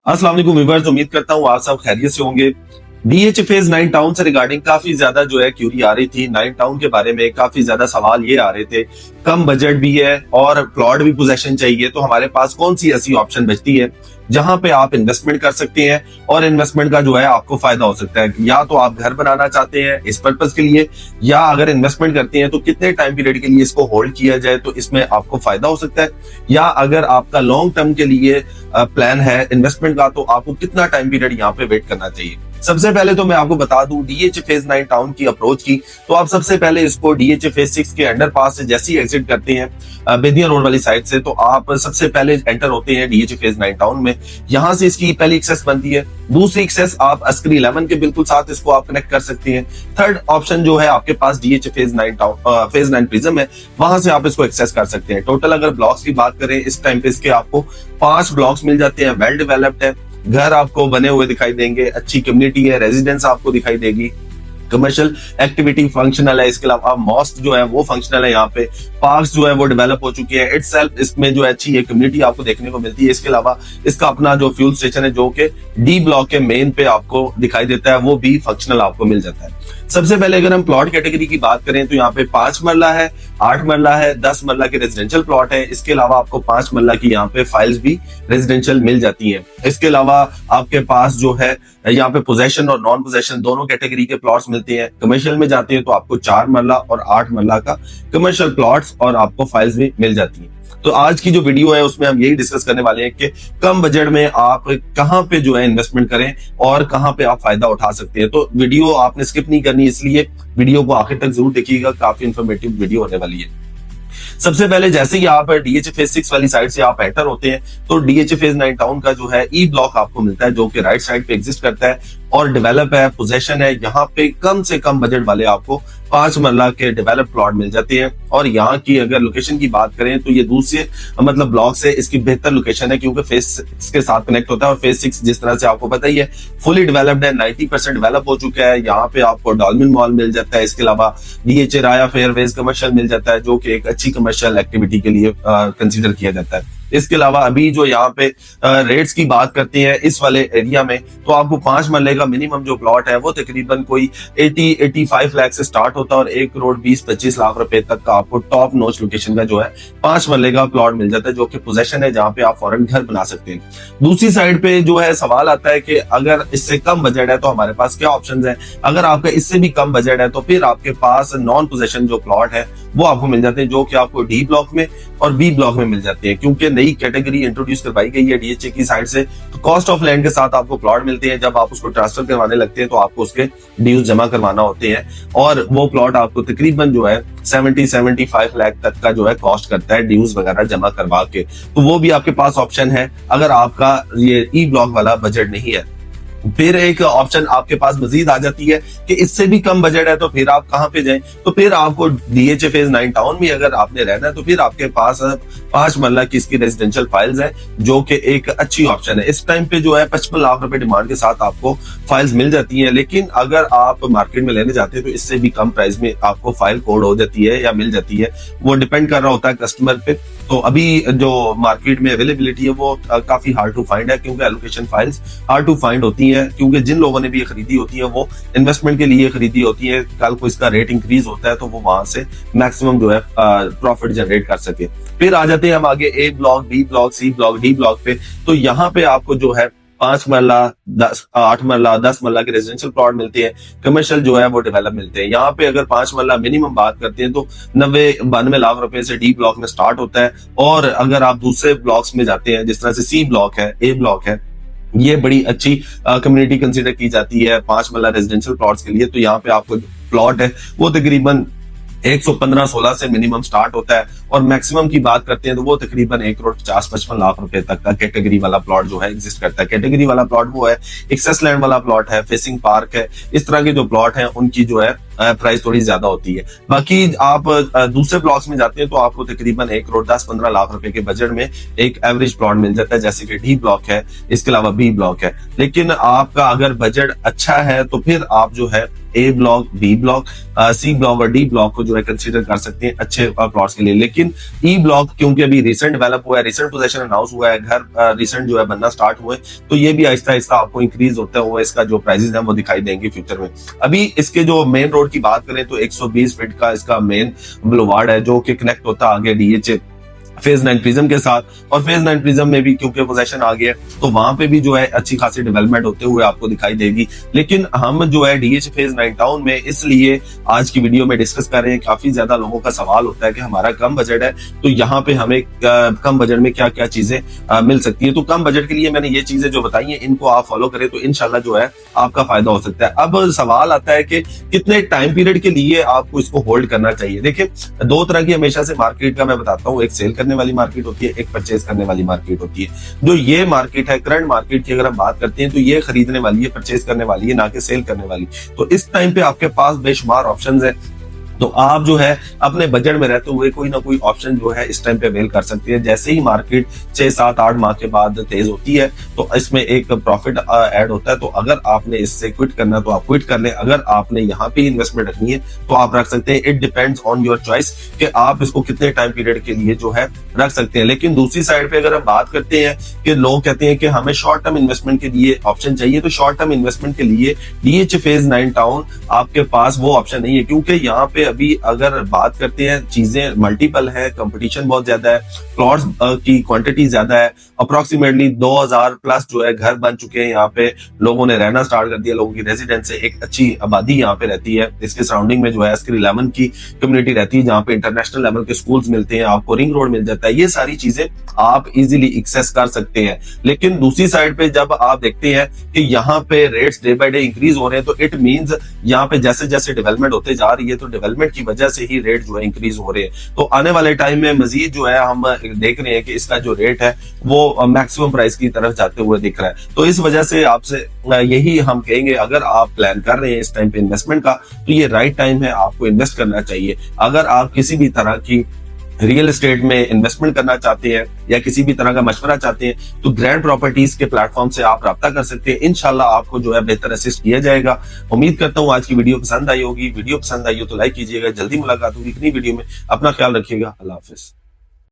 अस्सलाम वालेकुम व्यूअर्स, उम्मीद करता हूँ आप सब खैरियत से होंगे। डीएच फेज 9 टाउन से रिगार्डिंग काफी ज्यादा जो है क्यूरी आ रही थी। 9 टाउन के बारे में काफी ज्यादा सवाल ये आ रहे थे, कम बजट भी है और प्लॉट भी पोजेशन चाहिए, तो हमारे पास कौन सी ऐसी ऑप्शन बचती है जहां पे आप इन्वेस्टमेंट कर सकते हैं और इन्वेस्टमेंट का जो है आपको फायदा हो सकता है। या तो आप घर बनाना चाहते हैं इस पर्पज के लिए, या अगर इन्वेस्टमेंट करते हैं तो कितने टाइम पीरियड के लिए इसको होल्ड किया जाए तो इसमें आपको फायदा हो सकता है। या अगर आपका लॉन्ग टर्म के लिए प्लान है इन्वेस्टमेंट का तो आपको कितना टाइम पीरियड यहाँ पे वेट करना चाहिए। सबसे पहले तो मैं आपको बता दूं डीएच फेज 9 टाउन की अप्रोच की, तो आप सबसे पहले इसको डीएच फेज 6 के अंडरपास से जैसे ही एग्जिट करते हैं बेदिया रोड वाली साइड से, तो आप सबसे पहले एंटर होते हैं डीएच फेज 9 टाउन में। यहां से इसकी पहली एक्सेस बनती है। दूसरी एक्सेस आप अस्करी 11 के बिल्कुल साथ इसको आप कनेक्ट कर सकते हैं। थर्ड ऑप्शन जो है आपके पास DH phase 9 town phase 9 prism है, वहां से आप इसको एक्सेस कर सकते हैं। टोटल अगर ब्लॉक्स की बात करें इस टाइम पे इसके आपको 5 ब्लॉक्स मिल जाते हैं। वेल डेवलप्ड है, घर आपको बने हुए दिखाई देंगे, अच्छी कम्युनिटी है, रेजिडेंस आपको दिखाई देगी, कमर्शियल एक्टिविटी फंक्शनल है, इसके अलावा मॉस्क जो है वो फंक्शनल है, यहाँ पे पार्क्स जो है वो डेवलप हो चुके हैं। इटसेल्फ इसमें जो है अच्छी है कम्युनिटी आपको देखने को मिलती है। इसके अलावा इसका अपना जो फ्यूल स्टेशन है जो कि डी ब्लॉक के मेन पे आपको दिखाई देता है, वो भी फंक्शनल आपको मिल जाता है। सबसे पहले अगर हम प्लॉट कैटेगरी की बात करें तो यहाँ पे 5 मरला है, 8 मरला है, 10 मरला के रेजिडेंशियल प्लॉट है। इसके अलावा आपको 5 मरला की यहाँ पे फाइल्स भी रेजिडेंशियल मिल जाती हैं। इसके अलावा आपके पास जो है यहाँ पे पोजेशन और नॉन पोजेशन दोनों कैटेगरी के प्लॉट्स मिलते हैं। कमर्शियल में जाते हैं तो आपको 4 मरला और 8 मरला का कमर्शियल प्लॉट्स और आपको फाइल्स भी मिल जाती हैं। तो आज की जो वीडियो है उसमें हम यही डिस्कस करने वाले हैं कि कम बजट में आप कहां पे जो है इन्वेस्टमेंट करें और कहां पे आप फायदा उठा सकते हैं। तो वीडियो आपने स्किप नहीं करनी, इसलिए वीडियो को आखिर तक जरूर देखिएगा, काफी इंफॉर्मेटिव वीडियो होने वाली है। सबसे पहले जैसे ही आप डीएच फेज 6 वाली साइड से आप एंटर होते हैं तो डीएच फेज 9 टाउन का जो है ई ब्लॉक आपको मिलता है, जो कि राइट साइड पे एग्जिस्ट करता है और डेवलप है, पोजेशन है। यहाँ पे कम से कम बजट वाले आपको 5 मरला के डेवलप प्लॉट मिल जाते हैं। और यहाँ की अगर लोकेशन की बात करें तो ये दूसरे मतलब ब्लॉक से इसकी बेहतर लोकेशन है, क्योंकि फेज 6 के साथ कनेक्ट होता है। और फेज 6 जिस तरह से आपको पता ही है फुली डेवलप्ड है, 90% डेवलप हो चुका है। यहाँ पे आपको डॉल्फिन मॉल मिल जाता है। इसके अलावा डीएच राया फेयरवेज कमर्शियल मिल जाता है, जो कि एक अच्छी कमर्शियल एक्टिविटी के लिए कंसीडर किया जाता है। इसके अलावा अभी जो यहाँ पे रेट्स की बात करते हैं इस वाले एरिया में, तो आपको 5 मरले का मिनिमम जो प्लॉट है वो तकरीबन कोई 80-85 लाख से स्टार्ट होता है और 1 करोड़ 20-25 लाख रुपए तक का आपको टॉप नॉच लोकेशन का जो है 5 मरले का प्लॉट मिल जाता है, जो कि पोजेशन है जहाँ पे आप फौरन घर बना सकते हैं। दूसरी साइड पे जो है सवाल आता है कि अगर इससे कम बजट है तो हमारे पास क्या ऑप्शन है। अगर आपका इससे भी कम बजट है तो फिर आपके पास नॉन पोजेशन जो प्लॉट है वो आपको मिल जाते हैं, जो कि आपको डी ब्लॉक में और बी ब्लॉक में मिल जाते हैं। क्योंकि नई कैटेगरी इंट्रोड्यूस करवाई गई है डीएचए की साइड से, तो कॉस्ट ऑफ लैंड के साथ आपको प्लॉट मिलते हैं। जब आप उसको ट्रांसफर करवाने लगते हैं तो आपको उसके ड्यूज जमा करवाना होते हैं, और वो प्लॉट आपको तकरीबन जो है 70-75 लाख तक का जो है कॉस्ट करता है ड्यूज वगैरह जमा करवा के। तो वो भी आपके पास ऑप्शन है अगर आपका ये ई ब्लॉक वाला बजट नहीं है। फिर एक ऑप्शन आपके पास मजीद आ जाती है कि इससे भी कम बजट है, तो फिर आप कहां पे जाएं। तो फिर आपको डीएच फेज 9 टाउन में अगर आपने रहना है तो फिर आपके पास 5 मरला की इसकी रेजिडेंशियल फाइल्स है, जो कि एक अच्छी ऑप्शन है। इस टाइम पे जो है 55 लाख रुपए डिमांड के साथ आपको फाइल्स मिल जाती है। लेकिन अगर आप मार्केट में लेने जाते हैं तो इससे भी कम प्राइस में आपको फाइल कोड हो जाती है या मिल जाती है, वो डिपेंड कर रहा होता है कस्टमर पे। तो अभी जो मार्केट में अवेलेबिलिटी है वो काफी हार्ड टू फाइंड है, क्योंकि allocation files hard to find होती है, क्योंकि जिन लोगों ने भी ये खरीदी होती है वो इन्वेस्टमेंट के लिए खरीदी होती है। कल को इसका रेट इंक्रीज होता है तो वो वहां से मैक्सिमम जो है प्रॉफिट जनरेट कर सके। फिर आ जाते हैं हम आगे A block, B block, C block, D block पे। तो यहाँ पे आपको जो है 5 मरला, 8 मरला, 10 मरला के रेजिडेंशियल प्लॉट मिलते हैं। कमर्शियल जो है वो डेवलप मिलते हैं। यहाँ पे अगर 5 मरला मिनिमम बात करते हैं तो 90-92 लाख रुपए से डी ब्लॉक में स्टार्ट होता है। और अगर आप दूसरे ब्लॉक्स में जाते हैं जिस तरह से सी ब्लॉक है, ए ब्लॉक है, ये बड़ी अच्छी कम्युनिटी कंसीडर की जाती है 5 मरला रेजिडेंशियल प्लॉट्स के लिए। तो यहाँ पे आपको प्लॉट है वो तकरीबन 115-16 से मिनिमम स्टार्ट होता है, और मैक्सिमम की बात करते हैं तो वो तकरीबन 1 करोड़ 50-55 लाख रुपए तक का कैटेगरी वाला प्लॉट जो है एग्जिस्ट करता है। कैटेगरी वाला प्लॉट वो है, एक्सेस लैंड वाला प्लॉट है, फेसिंग पार्क है, इस तरह के जो प्लॉट हैं उनकी जो है प्राइस थोड़ी ज्यादा होती है। बाकी आप दूसरे ब्लॉक्स में जाते हैं तो आपको तकरीबन 1 करोड़ 10-15 लाख रुपए के बजट में एक एवरेज प्लॉट मिल जाता है, जैसे कि डी ब्लॉक है, इसके अलावा बी ब्लॉक है। लेकिन आपका अगर बजट अच्छा है तो फिर आप जो है A block, B block, C block और डी ब्लॉक को जो है कंसीडर कर सकते हैं अच्छे प्लॉट्स के लिए। लेकिन ई ब्लॉक क्योंकि अभी रिसेंट डेवलप हुआ है, रिसेंट पोजीशन अनाउंस हुआ है, घर रिसेंट जो है बनना स्टार्ट हुए, तो ये भी आहिस्ता आहिस्ता आपको इंक्रीज होता हुआ इसका जो प्राइसेस है वो दिखाई देंगे फ्यूचर में। अभी इसके जो मेन रोड की बात करें तो 120 फीट का इसका मेन बुलवार्ड है जो कि कनेक्ट होता आगे डीएच फेज 9 प्रिज्म के साथ, और फेज 9 प्रिज्म में भी क्योंकि पोजीशन आ गया तो वहां पे भी जो है अच्छी खासी डेवलपमेंट होते हुए आपको दिखाई देगी। लेकिन हम जो है डीएच फेज 9 टाउन में इसलिए आज की वीडियो में डिस्कस कर रहे हैं, काफी ज्यादा लोगों का सवाल होता है कि हमारा कम बजट है तो यहाँ पे हमें कम बजट में क्या क्या चीजें मिल सकती है। तो कम बजट के लिए मैंने ये चीजें जो बताई है इनको आप फॉलो करें तो इंशाल्लाह जो है आपका फायदा हो सकता है। अब सवाल आता है कि कितने टाइम पीरियड के लिए आपको इसको होल्ड करना चाहिए। देखिए, दो तरह की हमेशा से मार्केट का मैं बताता हूँ, एक सेल करने वाली मार्केट होती है, एक परचेज करने वाली मार्केट होती है। जो ये मार्केट है करंट मार्केट की अगर हम बात करते हैं तो ये खरीदने वाली है, परचेज करने वाली है, ना कि सेल करने वाली। तो इस टाइम पे आपके पास बेशुमार ऑप्शंस है, तो आप जो है अपने बजट में रहते हुए कोई ना कोई ऑप्शन जो है इस टाइम पे अवेल कर सकते हैं। जैसे ही मार्केट 6, 7, 8 माह के बाद तेज होती है तो इसमें एक प्रॉफिट ऐड होता है, तो अगर आपने इससे क्विट करना तो आप क्विट कर लें, अगर आपने यहाँ पे इन्वेस्टमेंट रखनी है तो आप रख सकते हैं। It depends on your choice कि आप इसको कितने टाइम पीरियड के लिए जो है रख सकते हैं। लेकिन दूसरी साइड पे अगर हम बात करते हैं कि लोग कहते हैं कि हमें शॉर्ट टर्म इन्वेस्टमेंट के लिए ऑप्शन चाहिए, तो शॉर्ट टर्म इन्वेस्टमेंट के लिए डीएच फेज 9 टाउन आपके पास वो ऑप्शन नहीं है, क्योंकि यहाँ पे अभी अगर बात करते हैं चीजें मल्टीपल है, कंपटीशन बहुत ज्यादा है, प्लॉट्स की क्वांटिटी ज्यादा है, अप्रोक्सीमेटली 2000 प्लस जो है घर बन चुके हैं, यहाँ पे लोगों ने रहना स्टार्ट कर दिया, लोगों की रेजिडेंस है, एक अच्छी आबादी यहाँ पे रहती है। इसके सराउंडिंग में जो है स्किल 11 की कम्युनिटी रहती है जहाँ पे इंटरनेशनल लेवल के स्कूल्स मिलते हैं, आपको रिंग रोड मिल जाता है, ये सारी चीजें आप इजीली एक्सेस कर सकते हैं। लेकिन दूसरी साइड पे जब आप देखते हैं कि यहाँ पे rates day by day increase हो रहे हैं, तो इट मींस यहाँ पे जैसे जैसे डेवलपमेंट होते जा रही है तो डेवलपमेंट की वजह से ही रेट जो है इंक्रीज हो रहे हैं। तो आने वाले टाइम में मजीद जो है हम देख रहे हैं कि इसका जो रेट है वो मैक्सिमम प्राइस की तरफ जाते हुए दिख रहा है। तो इस वजह से आपसे यही हम कहेंगे, अगर आप प्लान कर रहे हैं इस टाइम पे इन्वेस्टमेंट का तो ये राइट टाइम है, आपको इन्वेस्ट करना चाहिए। अगर आप किसी भी तरह की रियल एस्टेट में इन्वेस्टमेंट करना चाहते हैं या किसी भी तरह का मशवरा चाहते हैं तो ग्रैंड प्रॉपर्टीज के प्लेटफॉर्म से आप राब्ता कर सकते हैं। इंशाल्लाह आपको जो है बेहतर असिस्ट किया जाएगा। उम्मीद करता हूँ आज की वीडियो पसंद आई होगी। वीडियो पसंद आई हो तो लाइक कीजिएगा। जल्दी मुलाकात होगी एक नई वीडियो में। अपना ख्याल रखिएगा। अल्लाह हाफिज।